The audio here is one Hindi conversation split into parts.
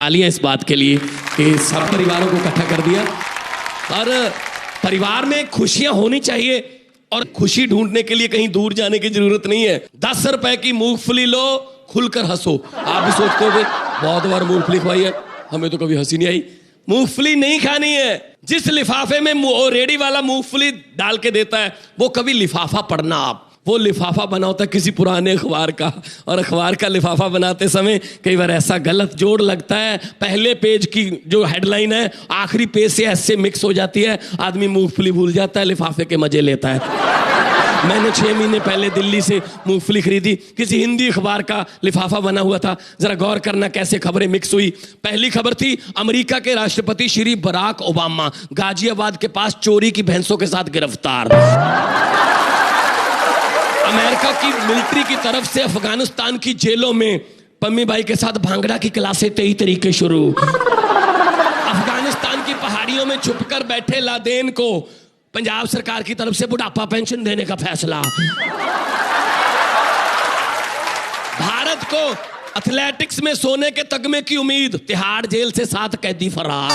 तालियां इस बात के लिए कि सब परिवारों को इकट्ठा कर दिया। और परिवार में खुशियां होनी चाहिए और खुशी ढूंढने के लिए कहीं दूर जाने की जरूरत नहीं है। 10 रुपए की मूंगफली लो, खुलकर हंसो। आप भी सोचते हो बहुत बार मूंगफली खवाई है, हमें तो कभी हंसी नहीं आई। मूंगफली नहीं खानी है। जिस लिफाफे में रेडी वाला मूंगफली डाल के देता है वो कभी लिफाफा पढ़ना। आप वो लिफाफा बना होता है किसी पुराने अखबार का, और अखबार का लिफाफा बनाते समय कई बार ऐसा गलत जोड़ लगता है, पहले पेज की जो हेडलाइन है आखिरी पेज से ऐसे मिक्स हो जाती है, आदमी मूंगफली भूल जाता है, लिफाफे के मजे लेता है। मैंने 6 महीने पहले दिल्ली से मूंगफली खरीदी, किसी हिंदी अखबार का लिफाफा बना हुआ था। जरा गौर करना कैसे खबरें मिक्स हुई। पहली खबर थी अमेरिका के राष्ट्रपति श्री बराक ओबामा गाजियाबाद के पास चोरी की भैंसों के साथ गिरफ्तार। अमेरिका की मिलिट्री की तरफ से अफगानिस्तान की जेलों में पम्मी भाई के साथ भांगड़ा की क्लासें 23 तरीके शुरू। अफगानिस्तान की पहाड़ियों में छुपकर बैठे लादेन को पंजाब सरकार की तरफ से बुढ़ापा पेंशन देने का फैसला। भारत को एथलेटिक्स में सोने के तगमे की उम्मीद, तिहाड़ जेल से 7 कैदी फरार।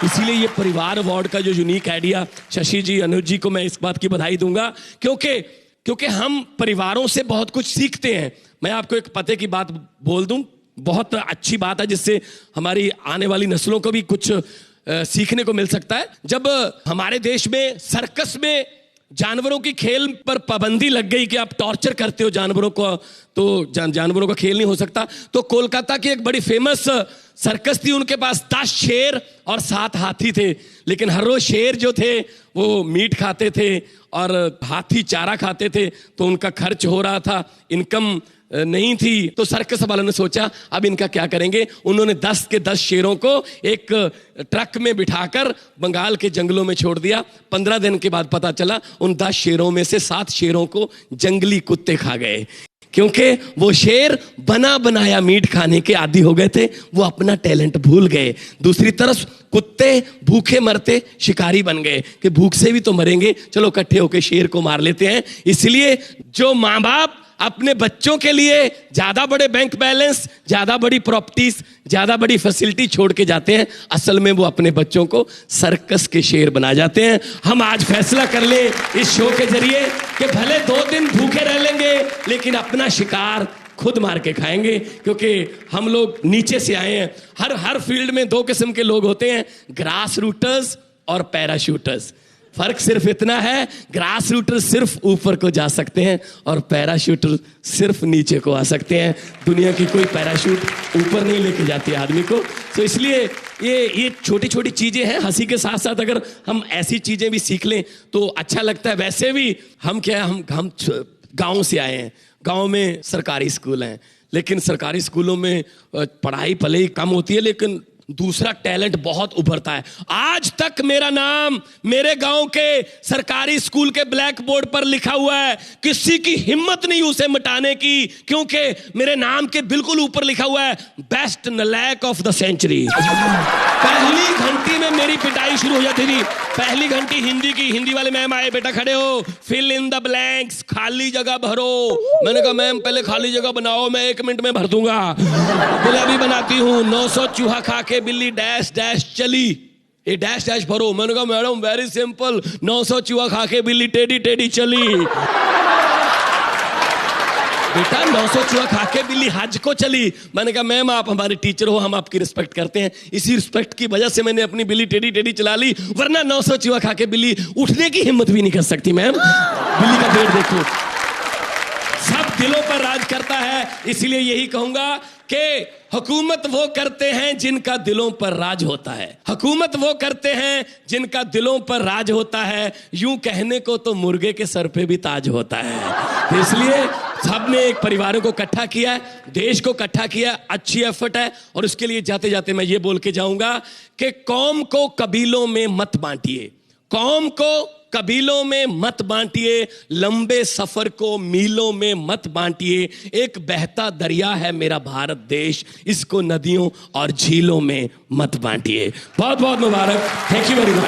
इसीलिए ये परिवार अवार्ड का जो यूनिक आइडिया शशि जी, अनुज जी को मैं इस बात की बधाई दूंगा, क्योंकि हम परिवारों से बहुत कुछ सीखते हैं। मैं आपको एक पते की बात बोल दूं, बहुत अच्छी बात है जिससे हमारी आने वाली नस्लों को भी कुछ सीखने को मिल सकता है। जब हमारे देश में सर्कस में जानवरों की खेल पर पाबंदी लग गई कि आप टॉर्चर करते हो जानवरों को, तो जानवरों का खेल नहीं हो सकता, तो कोलकाता की एक बड़ी फेमस सर्कस थी, उनके पास 10 शेर और 7 हाथी थे। लेकिन हर रोज शेर जो थे वो मीट खाते थे और हाथी चारा खाते थे, तो उनका खर्च हो रहा था, इनकम नहीं थी। तो सर्कस वालों ने सोचा अब इनका क्या करेंगे। उन्होंने 10 के 10 शेरों को एक ट्रक में बिठाकर बंगाल के जंगलों में छोड़ दिया। 15 दिन के बाद पता चला उन 10 शेरों में से 7 शेरों को जंगली कुत्ते खा गए, क्योंकि वो शेर बना बनाया मीट खाने के आदी हो गए थे, वो अपना टैलेंट भूल गए। दूसरी तरफ कुत्ते भूखे मरते शिकारी बन गए कि भूख से भी तो मरेंगे, चलो इकट्ठे होकर शेर को मार लेते हैं। इसलिए जो माँ बाप अपने बच्चों के लिए ज्यादा बड़े बैंक बैलेंस, ज्यादा बड़ी प्रॉपर्टीज, ज्यादा बड़ी फैसिलिटी छोड़ के जाते हैं, असल में वो अपने बच्चों को सर्कस के शेर बना जाते हैं। हम आज फैसला कर ले इस शो के जरिए कि भले 2 दिन भूखे रह लेंगे लेकिन अपना शिकार खुद मार के खाएंगे, क्योंकि हम लोग नीचे से आए हैं। हर फील्ड में 2 किस्म के लोग होते हैं, ग्रास रूटर्स और पैराशूटर्स। फर्क सिर्फ इतना है, ग्रास रूटर सिर्फ ऊपर को जा सकते हैं और पैराशूटर सिर्फ नीचे को आ सकते हैं। दुनिया की कोई पैराशूट ऊपर नहीं लेके जाती आदमी को। तो इसलिए ये छोटी छोटी चीजें हैं, हंसी के साथ साथ अगर हम ऐसी चीजें भी सीख लें तो अच्छा लगता है। वैसे भी हम गांव से आए हैं, गांव में सरकारी स्कूल हैं, लेकिन सरकारी स्कूलों में पढ़ाई भले ही कम होती है लेकिन दूसरा टैलेंट बहुत उभरता है। आज तक मेरा नाम मेरे गांव के सरकारी स्कूल के ब्लैक बोर्ड पर लिखा हुआ है, किसी की हिम्मत नहीं उसे मिटाने की, क्योंकि मेरे नाम के बिल्कुल ऊपर लिखा हुआ है बेस्ट नलायक ऑफ द सेंचुरी। पहली घंटी में मेरी पिटाई शुरू हो जाती थी। पहली घंटी हिंदी की, हिंदी वाले मैम आए, बेटा खड़े हो, फिल इन द ब्लैंक्स, खाली जगह भरो। मैंने कहा मैम पहले खाली जगह बनाओ, मैं 1 मिनट में भर दूंगा। बोले अभी बनाती हूँ। 900 चूहा खा के बिल्ली डैश डैश चली, ये डैश डैश भरो। मैंने कहा मैडम वेरी सिंपल, 900 चूहा खा के बिल्ली टेढ़ी टेढ़ी चली। बेटा 900 चूहा खा के बिल्ली हज को चली। मैंने कहा मैम आप हमारे टीचर हो, हम आपकी रिस्पेक्ट करते हैं, इसी रिस्पेक्ट की वजह से मैंने अपनी बिल्ली टेढ़ी टेढ़ी चला ली, वरना 900 चूहा खा के बिल्ली उठने की हिम्मत भी नहीं कर सकती। मैम बिल्ली का पेट देखो। सब दिलों पर राज करता है, इसलिए यही कहूंगा कि हुकूमत वो करते हैं जिनका दिलों पर राज होता है। हुकूमत वो करते हैं जिनका दिलों पर राज होता है। यूं कहने को तो मुर्गे के सर पे भी ताज होता है। तो इसलिए सबने एक परिवारों को इकट्ठा किया है, देश को इकट्ठा किया है, अच्छी एफर्ट है। और उसके लिए जाते जाते मैं ये बोल के जाऊंगा कि कौम को कबीलों में मत बांटिए, कौम को कबीलों में मत बांटिए, लंबे सफर को मीलों में मत बांटिए। एक बहता दरिया है मेरा भारत देश, इसको नदियों और झीलों में मत बांटिए। बहुत बहुत मुबारक। Thank you very much.